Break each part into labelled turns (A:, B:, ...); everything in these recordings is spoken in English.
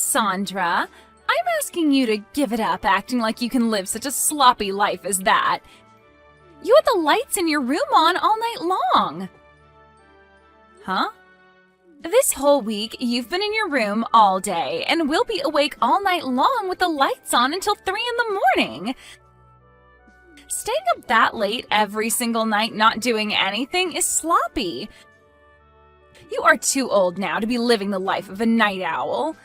A: Sandra, I'm asking you to give it up acting like you can live such a sloppy life as that. You had the lights in your room on all night long. Huh? This whole week, you've been in your room all day, and we'll be awake all night long with the lights on until 3 in the morning. Staying up that late every single night not doing anything is sloppy. You are too old now to be living the life of a night owl.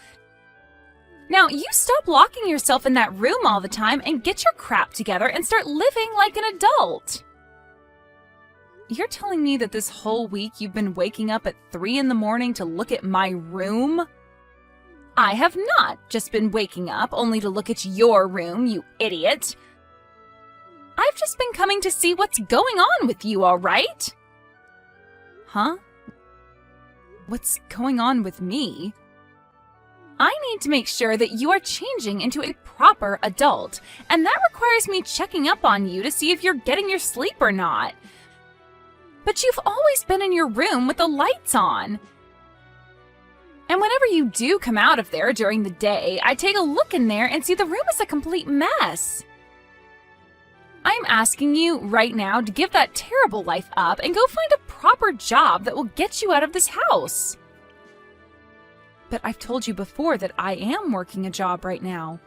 A: Now, you stop locking yourself in that room all the time and get your crap together and start living like an adult. You're telling me that this whole week you've been waking up at 3 in the morning to look at my room? I have not just been waking up only to look at your room, you idiot. I've just been coming to see what's going on with you, all right? Huh? What's going on with me? I need to make sure that you are changing into a proper adult, and that requires me checking up on you to see if you're getting your sleep or not. But you've always been in your room with the lights on. And whenever you do come out of there during the day, I take a look in there and see the room is a complete mess. I'm asking you right now to give that terrible life up and go find a proper job that will get you out of this house. But I've told you before that I am working a job right now.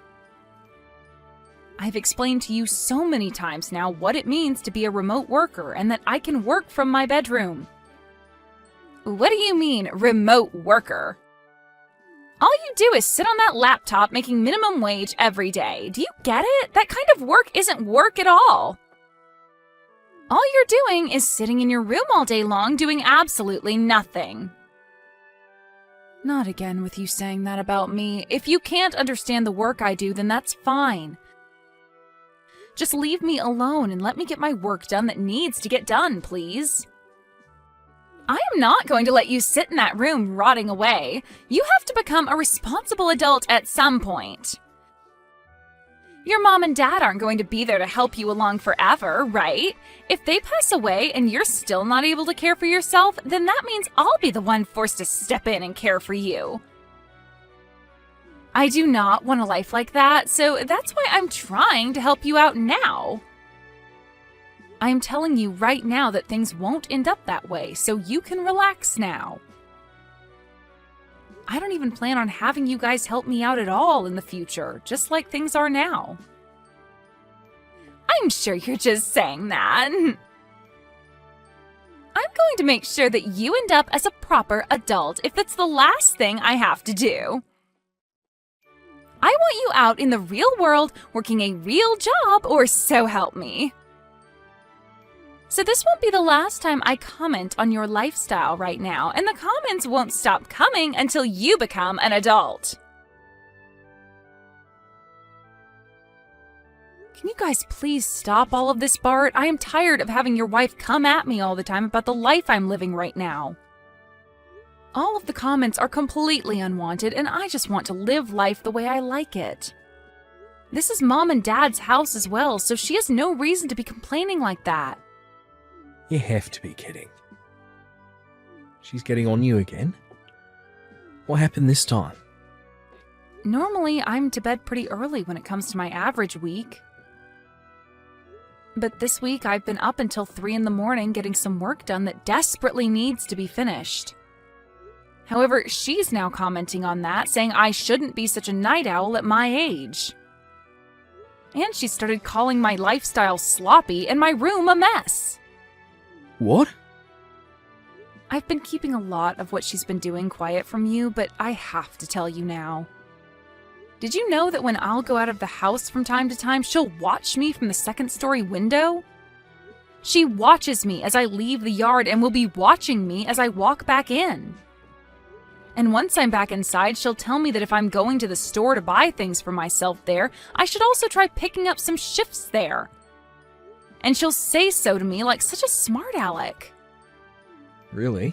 A: I've explained to you so many times now what it means to be a remote worker and that I can work from my bedroom. What do you mean, remote worker? All you do is sit on that laptop making minimum wage every day. Do you get it? That kind of work isn't work at all. All you're doing is sitting in your room all day long doing absolutely nothing. Not again with you saying that about me. If you can't understand the work I do, then that's fine. Just leave me alone and let me get my work done that needs to get done, please. I am not going to let you sit in that room rotting away. You have to become a responsible adult at some point. Your mom and dad aren't going to be there to help you along forever, right? If they pass away and you're still not able to care for yourself, then that means I'll be the one forced to step in and care for you. I do not want a life like that, so that's why I'm trying to help you out now. I'm telling you right now that things won't end up that way, so you can relax now. I don't even plan on having you guys help me out at all in the future, just like things are now. I'm sure you're just saying that. I'm going to make sure that you end up as a proper adult if that's the last thing I have to do. I want you out in the real world working a real job, or so help me. So this won't be the last time I comment on your lifestyle right now, and the comments won't stop coming until you become an adult. Can you guys please stop all of this, Bart? I am tired of having your wife come at me all the time about the life I'm living right now. All of the comments are completely unwanted, and I just want to live life the way I like it. This is Mom and Dad's house as well, so she has no reason to be complaining like that.
B: You have to be kidding. She's getting on you again? What happened this time?
A: Normally, I'm to bed pretty early when it comes to my average week. But this week, I've been up until 3 in the morning getting some work done that desperately needs to be finished. However, she's now commenting on that, saying I shouldn't be such a night owl at my age. And she started calling my lifestyle sloppy and my room a mess.
B: What?
A: I've been keeping a lot of what she's been doing quiet from you, but I have to tell you now. Did you know that when I'll go out of the house from time to time, she'll watch me from the second-story window? She watches me as I leave the yard and will be watching me as I walk back in. And once I'm back inside, she'll tell me that if I'm going to the store to buy things for myself there, I should also try picking up some shifts there. And she'll say so to me like such a smart aleck.
B: Really?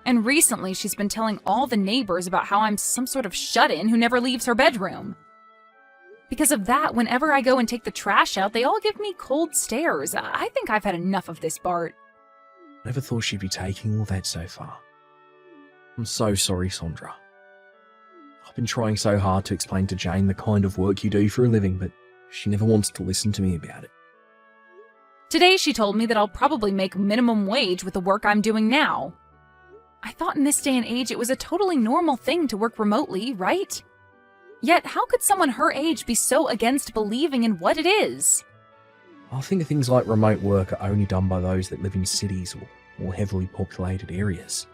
A: And recently, she's been telling all the neighbors about how I'm some sort of shut-in who never leaves her bedroom. Because of that, whenever I go and take the trash out, they all give me cold stares. I think I've had enough of this, Bart.
B: Never thought she'd be taking all that so far. I'm so sorry, Sandra. I've been trying so hard to explain to Jane the kind of work you do for a living, but she never wants to listen to me about it.
A: Today she told me that I'll probably make minimum wage with the work I'm doing now. I thought in this day and age it was a totally normal thing to work remotely, right? Yet how could someone her age be so against believing in what it is?
B: I think things like remote work are only done by those that live in cities or more heavily populated areas.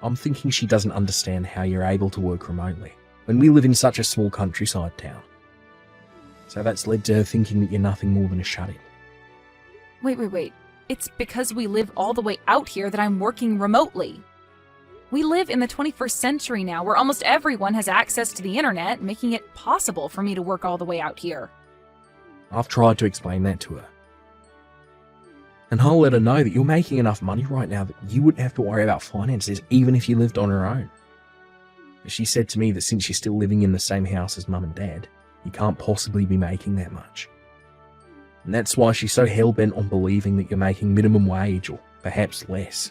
B: I'm thinking she doesn't understand how you're able to work remotely when we live in such a small countryside town. So that's led to her thinking that you're nothing more than a shut-in.
A: Wait. It's because we live all the way out here that I'm working remotely. We live in the 21st century now, where almost everyone has access to the internet, making it possible for me to work all the way out here.
B: I've tried to explain that to her. And I'll let her know that you're making enough money right now that you wouldn't have to worry about finances even if you lived on your own. She said to me that since you're still living in the same house as Mum and Dad, you can't possibly be making that much. And that's why she's so hell-bent on believing that you're making minimum wage or perhaps less.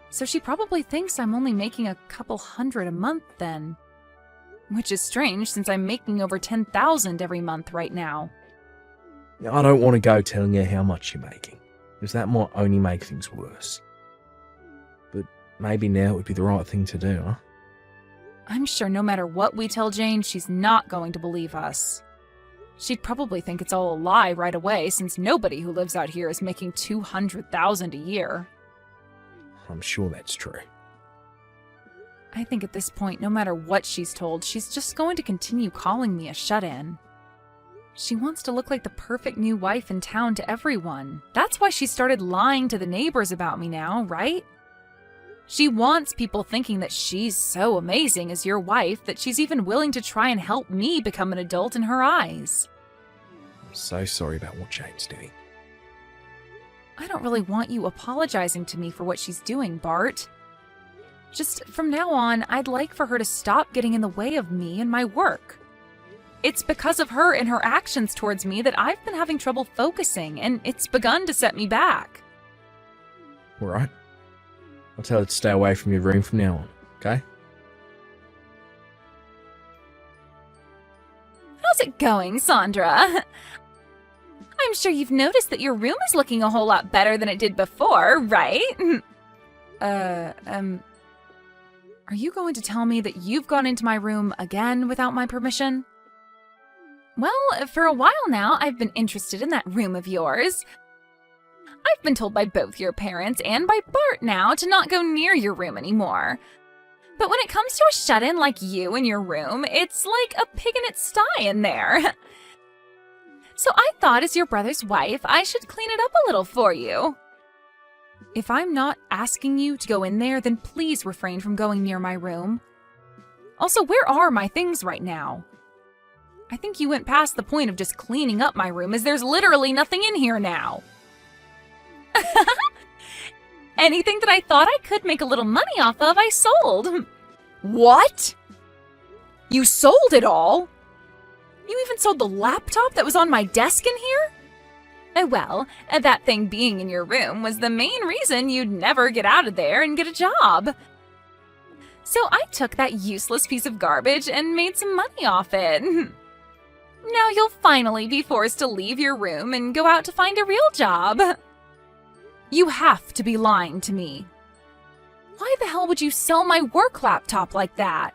A: So she probably thinks I'm only making a couple $100 a month then. Which is strange since I'm making over $10,000 every month right now.
B: I don't want to go telling her how much you're making, because that might only make things worse. But maybe now would be the right thing to do, huh?
A: I'm sure no matter what we tell Jane, she's not going to believe us. She'd probably think it's all a lie right away, since nobody who lives out here is making $200,000 a year.
B: I'm sure that's true.
A: I think at this point, no matter what she's told, she's just going to continue calling me a shut-in. She wants to look like the perfect new wife in town to everyone. That's why she started lying to the neighbors about me now, right? She wants people thinking that she's so amazing as your wife that she's even willing to try and help me become an adult in her eyes.
B: I'm so sorry about what Jane's doing.
A: I don't really want you apologizing to me for what she's doing, Bart. Just from now on, I'd like for her to stop getting in the way of me and my work. It's because of her and her actions towards me that I've been having trouble focusing, and it's begun to set me back.
B: All right. I'll tell her to stay away from your room from now on, okay?
A: How's it going, Sandra? I'm sure you've noticed that your room is looking a whole lot better than it did before, right? Are you going to tell me that you've gone into my room again without my permission? Well, for a while now, I've been interested in that room of yours. I've been told by both your parents and by Bart now to not go near your room anymore. But when it comes to a shut-in like you in your room, it's like a pig in its sty in there. So I thought as your brother's wife, I should clean it up a little for you. If I'm not asking you to go in there, then please refrain from going near my room. Also, where are my things right now? I think you went past the point of just cleaning up my room, as there's literally nothing in here now. Anything that I thought I could make a little money off of, I sold. What? You sold it all? You even sold the laptop that was on my desk in here? Well, that thing being in your room was the main reason you'd never get out of there and get a job. So I took that useless piece of garbage and made some money off it. Now you'll finally be forced to leave your room and go out to find a real job. You have to be lying to me. Why the hell would you sell my work laptop like that?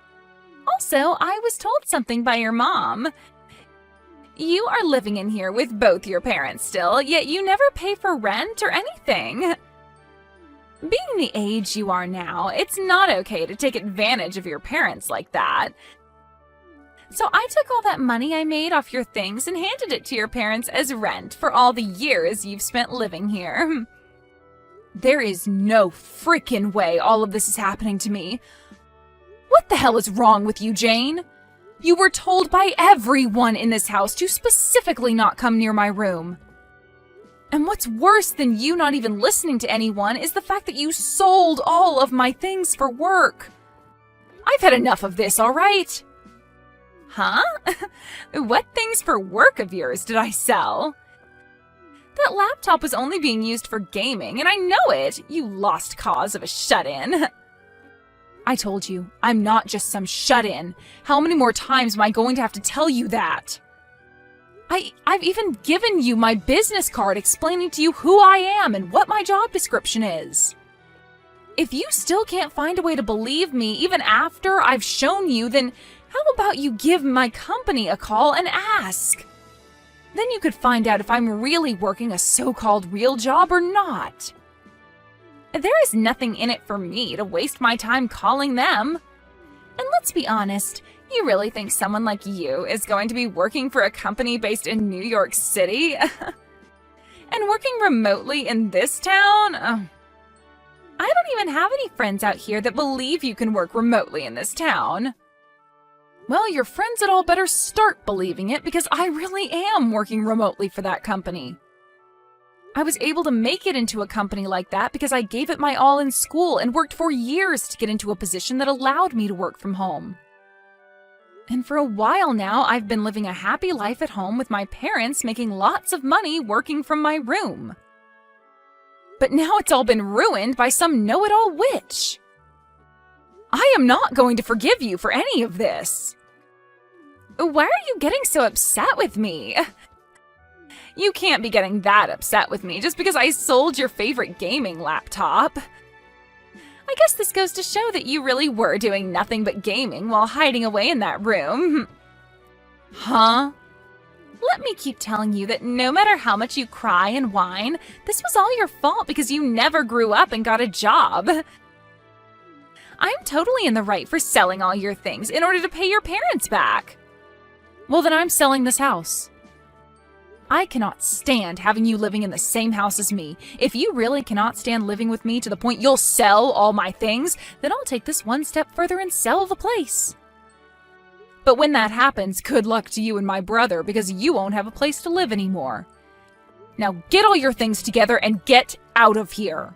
A: Also, I was told something by your mom. You are living in here with both your parents still, yet you never pay for rent or anything. Being the age you are now, it's not okay to take advantage of your parents like that. So I took all that money I made off your things and handed it to your parents as rent for all the years you've spent living here. There is no freaking way all of this is happening to me. What the hell is wrong with you, Jane? You were told by everyone in this house to specifically not come near my room. And what's worse than you not even listening to anyone is the fact that you sold all of my things for work. I've had enough of this, all right? Huh? What things for work of yours did I sell? That laptop was only being used for gaming, and I know it, you lost cause of a shut-in. I told you, I'm not just some shut-in. How many more times am I going to have to tell you that? I've even given you my business card explaining to you who I am and what my job description is. If you still can't find a way to believe me even after I've shown you, then how about you give my company a call and ask? Then you could find out if I'm really working a so-called real job or not. There is nothing in it for me to waste my time calling them. And let's be honest, you really think someone like you is going to be working for a company based in New York City? And working remotely in this town? I don't even have any friends out here that believe you can work remotely in this town. Well, your friends had all better start believing it because I really am working remotely for that company. I was able to make it into a company like that because I gave it my all in school and worked for years to get into a position that allowed me to work from home. And for a while now, I've been living a happy life at home with my parents making lots of money working from my room. But now it's all been ruined by some know-it-all witch. I am not going to forgive you for any of this. Why are you getting so upset with me? You can't be getting that upset with me just because I sold your favorite gaming laptop. I guess this goes to show that you really were doing nothing but gaming while hiding away in that room. Huh? Let me keep telling you that no matter how much you cry and whine, this was all your fault because you never grew up and got a job. I'm totally in the right for selling all your things in order to pay your parents back. Well, then I'm selling this house. I cannot stand having you living in the same house as me. If you really cannot stand living with me to the point you'll sell all my things, then I'll take this one step further and sell the place. But when that happens, good luck to you and my brother because you won't have a place to live anymore. Now get all your things together and get out of here.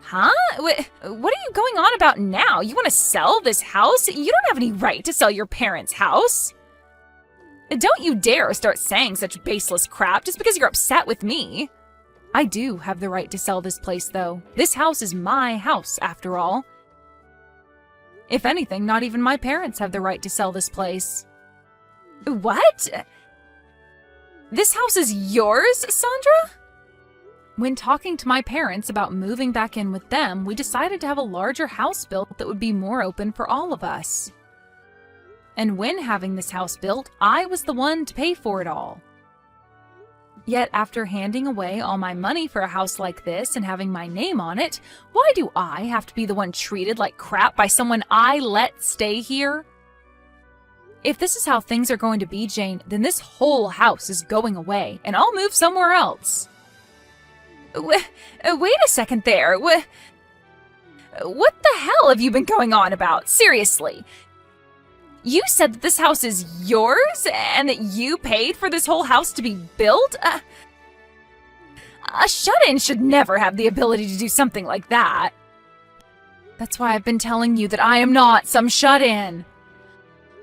A: Huh? What are you going on about now? You want to sell this house? You don't have any right to sell your parents' house. Don't you dare start saying such baseless crap just because you're upset with me. I do have the right to sell this place, though. This house is my house, after all. If anything, not even my parents have the right to sell this place. What? This house is yours, Sandra? When talking to my parents about moving back in with them, we decided to have a larger house built that would be more open for all of us. And when having this house built, I was the one to pay for it all. Yet after handing away all my money for a house like this and having my name on it, why do I have to be the one treated like crap by someone I let stay here? If this is how things are going to be, Jane, then this whole house is going away, and I'll move somewhere else. Wait a second there. What the hell have you been going on about? Seriously. You said that this house is yours and that you paid for this whole house to be built? A shut-in should never have the ability to do something like that. That's why I've been telling you that I am not some shut-in.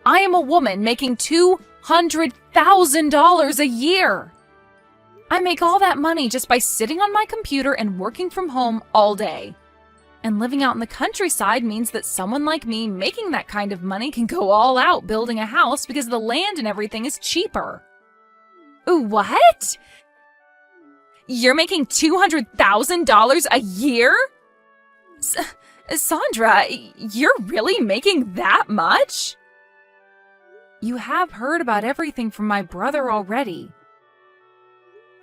A: I am a woman making $200,000 a year. I make all that money just by sitting on my computer and working from home all day. And living out in the countryside means that someone like me making that kind of money can go all out building a house because the land and everything is cheaper. What? You're making $200,000 a year? Sandra, you're really making that much? You have heard about everything from my brother already.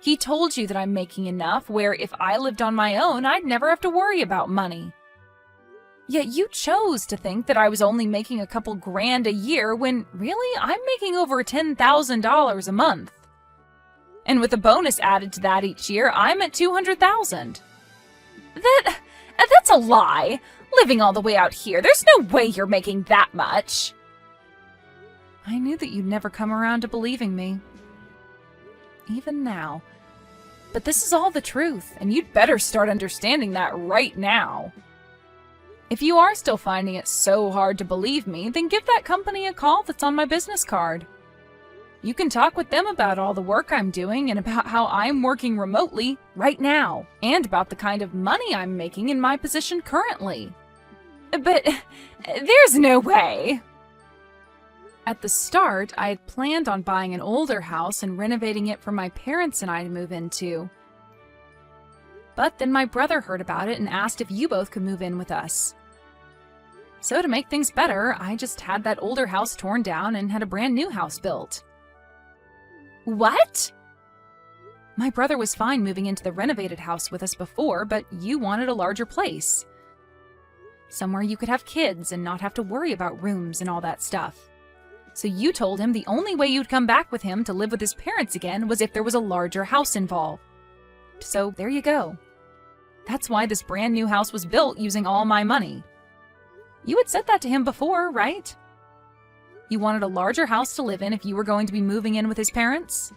A: He told you that I'm making enough where if I lived on my own, I'd never have to worry about money. Yet you chose to think that I was only making a couple grand a year when really I'm making over $10,000 a month. And with a bonus added to that each year, I'm at $200,000. That's a lie. Living all the way out here, there's no way you're making that much. I knew that you'd never come around to believing me. Even now. But this is all the truth, and you'd better start understanding that right now. If you are still finding it so hard to believe me, then give that company a call that's on my business card. You can talk with them about all the work I'm doing and about how I'm working remotely right now, and about the kind of money I'm making in my position currently. But there's no way. At the start, I had planned on buying an older house and renovating it for my parents and I to move into. But then my brother heard about it and asked if you both could move in with us. So to make things better, I just had that older house torn down and had a brand new house built. What? My brother was fine moving into the renovated house with us before, but you wanted a larger place. Somewhere you could have kids and not have to worry about rooms and all that stuff. So you told him the only way you'd come back with him to live with his parents again was if there was a larger house involved. So there you go. That's why this brand new house was built using all my money. You had said that to him before, right? You wanted a larger house to live in if you were going to be moving in with his parents?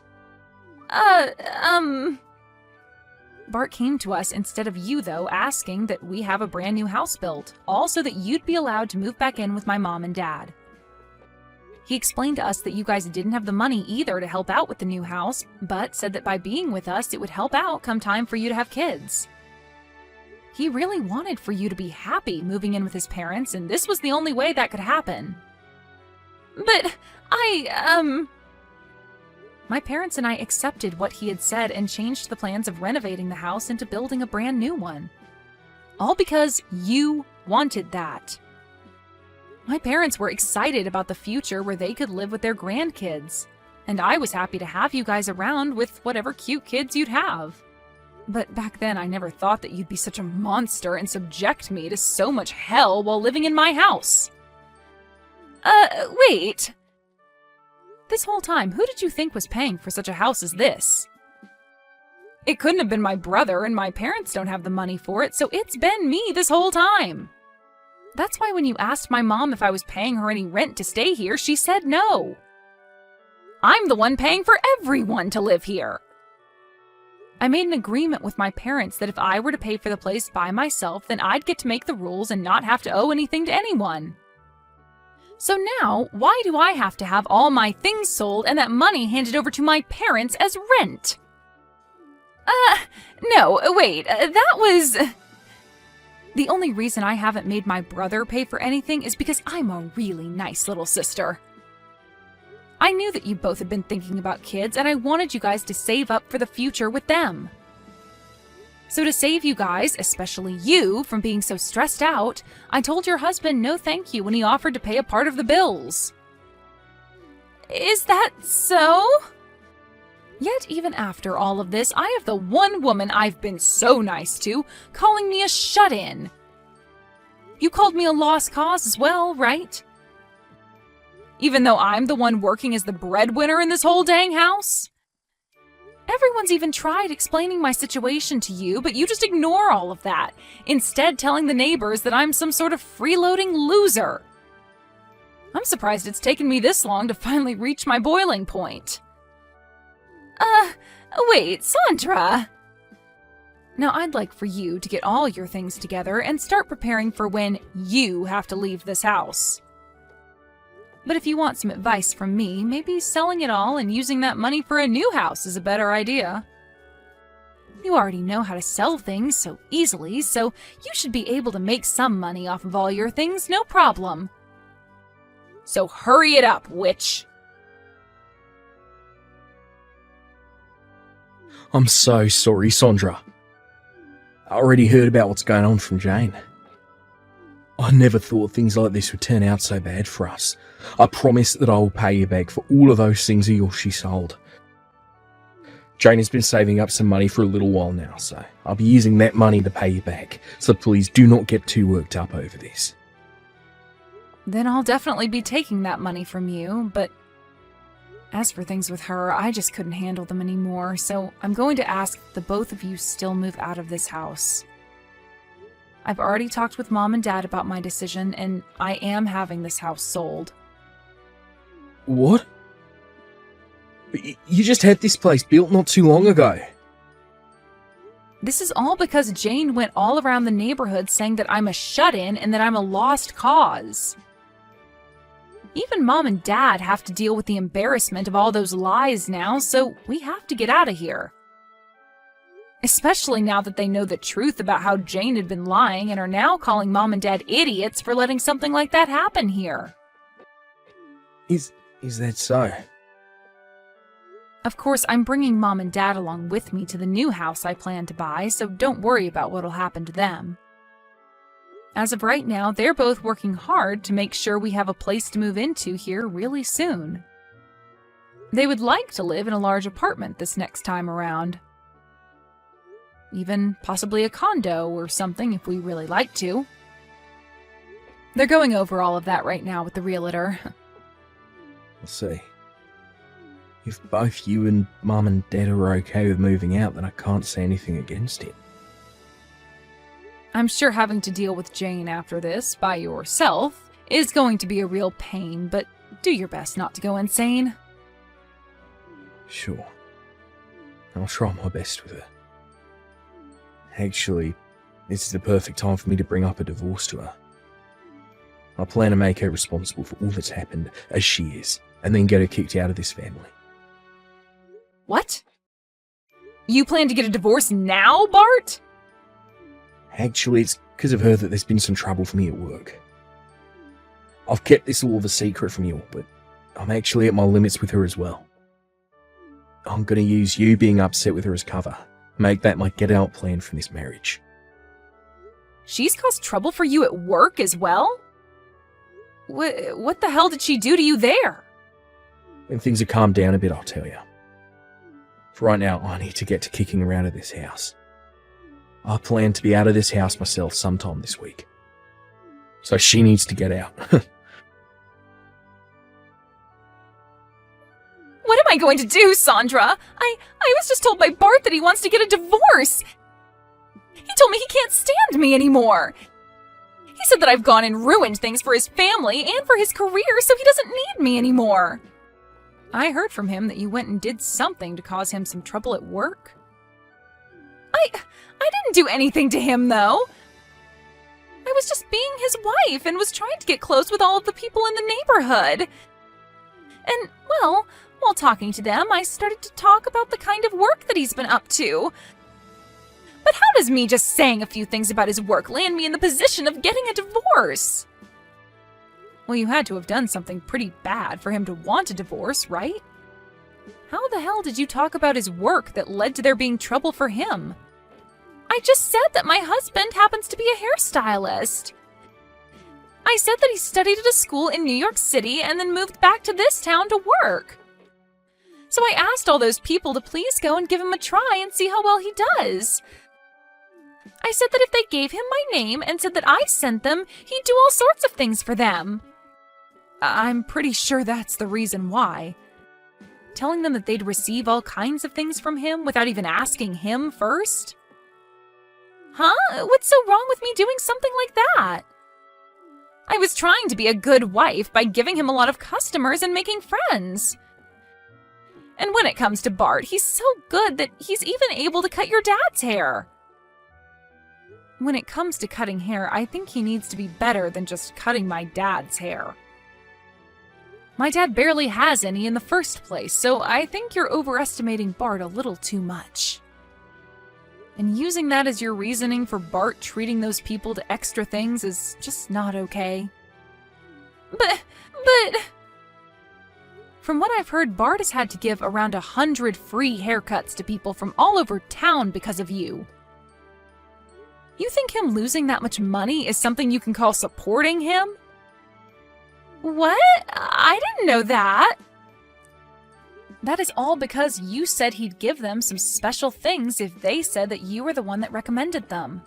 A: Bart came to us instead of you, though, asking that we have a brand new house built, all so that you'd be allowed to move back in with my mom and dad. He explained to us that you guys didn't have the money either to help out with the new house, but said that by being with us, it would help out come time for you to have kids. He really wanted for you to be happy moving in with his parents, and this was the only way that could happen. But my parents and I accepted what he had said and changed the plans of renovating the house into building a brand new one. All because you wanted that. My parents were excited about the future where they could live with their grandkids, and I was happy to have you guys around with whatever cute kids you'd have. But back then I never thought that you'd be such a monster and subject me to so much hell while living in my house. Wait. This whole time, who did you think was paying for such a house as this? It couldn't have been my brother, and my parents don't have the money for it, so it's been me this whole time. That's why when you asked my mom if I was paying her any rent to stay here, she said no. I'm the one paying for everyone to live here. I made an agreement with my parents that if I were to pay for the place by myself, then I'd get to make the rules and not have to owe anything to anyone. So now, why do I have to have all my things sold and that money handed over to my parents as rent? No, wait, that was... The only reason I haven't made my brother pay for anything is because I'm a really nice little sister. I knew that you both had been thinking about kids, and I wanted you guys to save up for the future with them. So to save you guys, especially you, from being so stressed out, I told your husband no thank you when he offered to pay a part of the bills. Is that so? Yet even after all of this, I have the one woman I've been so nice to calling me a shut-in. You called me a lost cause as well, right? Even though I'm the one working as the breadwinner in this whole dang house? Everyone's even tried explaining my situation to you, but you just ignore all of that, instead telling the neighbors that I'm some sort of freeloading loser. I'm surprised it's taken me this long to finally reach my boiling point. Wait, Sandra! Now I'd like for you to get all your things together and start preparing for when you have to leave this house. But if you want some advice from me, maybe selling it all and using that money for a new house is a better idea. You already know how to sell things so easily, so you should be able to make some money off of all your things, no problem. So hurry it up, witch!
B: I'm so sorry, Sandra. I already heard about what's going on from Jane. I never thought things like this would turn out so bad for us. I promise that I will pay you back for all of those things of yours she sold. Jane has been saving up some money for a little while now, so I'll be using that money to pay you back. So please do not get too worked up over this.
A: Then I'll definitely be taking that money from you, but as for things with her, I just couldn't handle them anymore, so I'm going to ask that the both of you still move out of this house. I've already talked with Mom and Dad about my decision, and I am having this house sold.
B: What? You just had this place built not too long ago.
A: This is all because Jane went all around the neighborhood saying that I'm a shut-in and that I'm a lost cause. Even Mom and Dad have to deal with the embarrassment of all those lies now, so we have to get out of here. Especially now that they know the truth about how Jane had been lying and are now calling Mom and Dad idiots for letting something like that happen here.
B: Is that so?
A: Of course, I'm bringing Mom and Dad along with me to the new house I plan to buy, so don't worry about what'll happen to them. As of right now, they're both working hard to make sure we have a place to move into here really soon. They would like to live in a large apartment this next time around. Even possibly a condo or something if we really like to. They're going over all of that right now with the realtor.
B: We'll see. If both you and Mum and Dad are okay with moving out, then I can't say anything against it.
A: I'm sure having to deal with Jane after this by yourself is going to be a real pain, but do your best not to go insane.
B: Sure. I'll try my best with her. Actually, this is the perfect time for me to bring up a divorce to her. I plan to make her responsible for all that's happened, as she is, and then get her kicked out of this family.
A: What? You plan to get a divorce now, Bart?
B: Actually, it's because of her that there's been some trouble for me at work. I've kept this all of a secret from you, but I'm actually at my limits with her as well. I'm going to use you being upset with her as cover. Make that my get-out plan from this marriage.
A: She's caused trouble for you at work as well? What the hell did she do to you there?
B: When things have calmed down a bit, I'll tell you. For right now, I need to get to kicking her out of this house. I plan to be out of this house myself sometime this week. So she needs to get out.
A: What am I going to do, Sandra? I was just told by Bart that he wants to get a divorce. He told me he can't stand me anymore. He said that I've gone and ruined things for his family and for his career, so he doesn't need me anymore. I heard from him that you went and did something to cause him some trouble at work. I didn't do anything to him, though. I was just being his wife and was trying to get close with all of the people in the neighborhood. And, well, while talking to them, I started to talk about the kind of work that he's been up to. But how does me just saying a few things about his work land me in the position of getting a divorce? Well, you had to have done something pretty bad for him to want a divorce, right? How the hell did you talk about his work that led to there being trouble for him? I just said that my husband happens to be a hairstylist. I said that he studied at a school in New York City and then moved back to this town to work. So I asked all those people to please go and give him a try and see how well he does. I said that if they gave him my name and said that I sent them, he'd do all sorts of things for them. I'm pretty sure that's the reason why. Telling them that they'd receive all kinds of things from him without even asking him first? Huh? What's so wrong with me doing something like that? I was trying to be a good wife by giving him a lot of customers and making friends. And when it comes to Bart, he's so good that he's even able to cut your dad's hair. When it comes to cutting hair, I think he needs to be better than just cutting my dad's hair. My dad barely has any in the first place, so I think you're overestimating Bart a little too much. And using that as your reasoning for Bart treating those people to extra things is just not okay. But... From what I've heard, Bart has had to give around 100 free haircuts to people from all over town because of you. You think him losing that much money is something you can call supporting him? What? I didn't know that. That is all because you said he'd give them some special things if they said that you were the one that recommended them.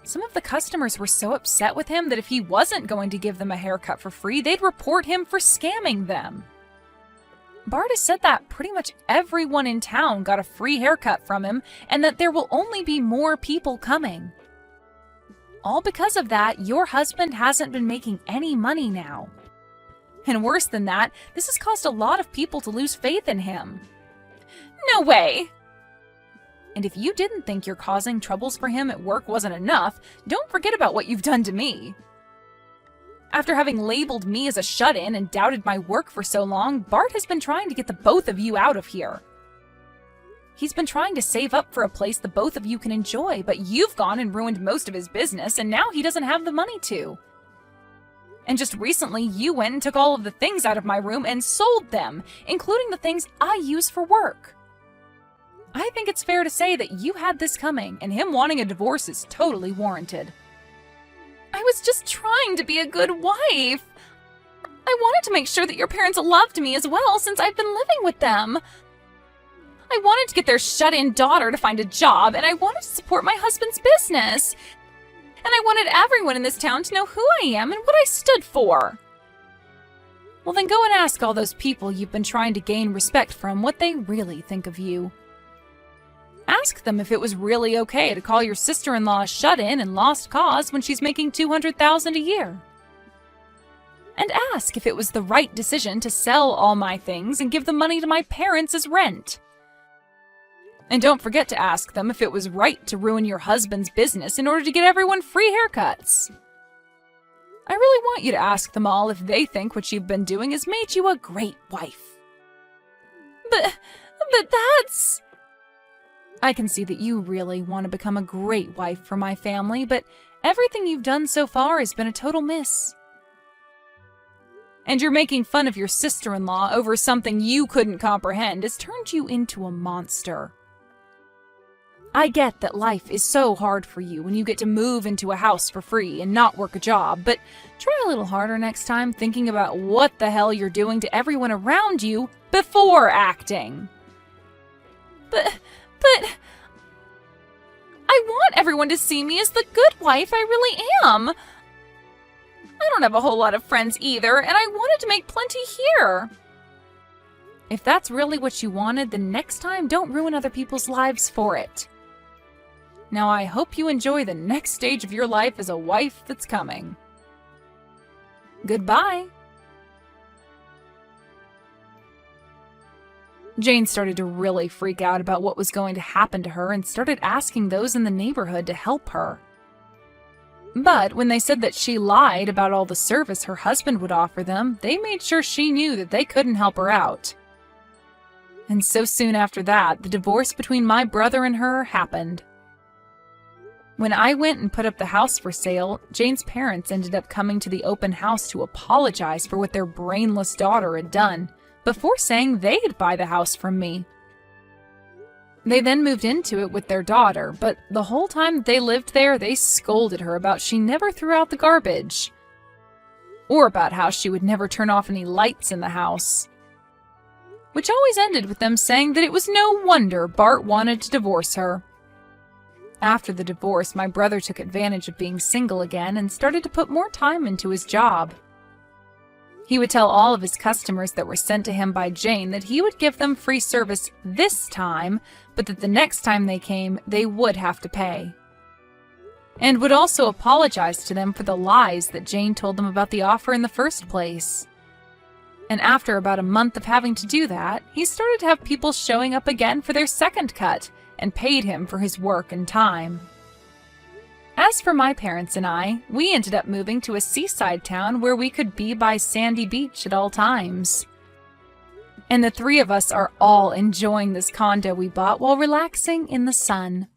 A: Some of the customers were so upset with him that if he wasn't going to give them a haircut for free, they'd report him for scamming them. Bart has said that pretty much everyone in town got a free haircut from him and that there will only be more people coming. All because of that, your husband hasn't been making any money now. And worse than that, this has caused a lot of people to lose faith in him. No way! And if you didn't think your causing troubles for him at work wasn't enough, don't forget about what you've done to me. After having labeled me as a shut-in and doubted my work for so long, Bart has been trying to get the both of you out of here. He's been trying to save up for a place the both of you can enjoy, but you've gone and ruined most of his business, and now he doesn't have the money to. And just recently, you went and took all of the things out of my room and sold them, including the things I use for work. I think it's fair to say that you had this coming, and him wanting a divorce is totally warranted. I was just trying to be a good wife. I wanted to make sure that your parents loved me as well since I've been living with them. I wanted to get their shut-in daughter to find a job, and I wanted to support my husband's business. And I wanted everyone in this town to know who I am and what I stood for. Well, then go and ask all those people you've been trying to gain respect from what they really think of you. Ask them if it was really okay to call your sister-in-law a shut-in and lost cause when she's making $200,000 a year. And ask if it was the right decision to sell all my things and give the money to my parents as rent. And don't forget to ask them if it was right to ruin your husband's business in order to get everyone free haircuts. I really want you to ask them all if they think what you've been doing has made you a great wife. But that's... I can see that you really want to become a great wife for my family, but everything you've done so far has been a total miss. And you're making fun of your sister-in-law over something you couldn't comprehend has turned you into a monster. I get that life is so hard for you when you get to move into a house for free and not work a job, but try a little harder next time thinking about what the hell you're doing to everyone around you before acting. But I want everyone to see me as the good wife I really am. I don't have a whole lot of friends either, and I wanted to make plenty here. If that's really what you wanted, then next time don't ruin other people's lives for it. Now I hope you enjoy the next stage of your life as a wife that's coming. Goodbye. Jane started to really freak out about what was going to happen to her and started asking those in the neighborhood to help her. But when they said that she lied about all the service her husband would offer them, they made sure she knew that they couldn't help her out. And so soon after that, the divorce between my brother and her happened. When I went and put up the house for sale, Jane's parents ended up coming to the open house to apologize for what their brainless daughter had done, before saying they'd buy the house from me. They then moved into it with their daughter, but the whole time they lived there, they scolded her about she never threw out the garbage, or about how she would never turn off any lights in the house, which always ended with them saying that it was no wonder Bart wanted to divorce her. After the divorce, my brother took advantage of being single again and started to put more time into his job. He would tell all of his customers that were sent to him by Jane that he would give them free service this time, but that the next time they came, they would have to pay. And would also apologize to them for the lies that Jane told them about the offer in the first place. And after about a month of having to do that, he started to have people showing up again for their second cut, and paid him for his work and time. As for my parents and I, we ended up moving to a seaside town where we could be by sandy beach at all times. And the three of us are all enjoying this condo we bought while relaxing in the sun.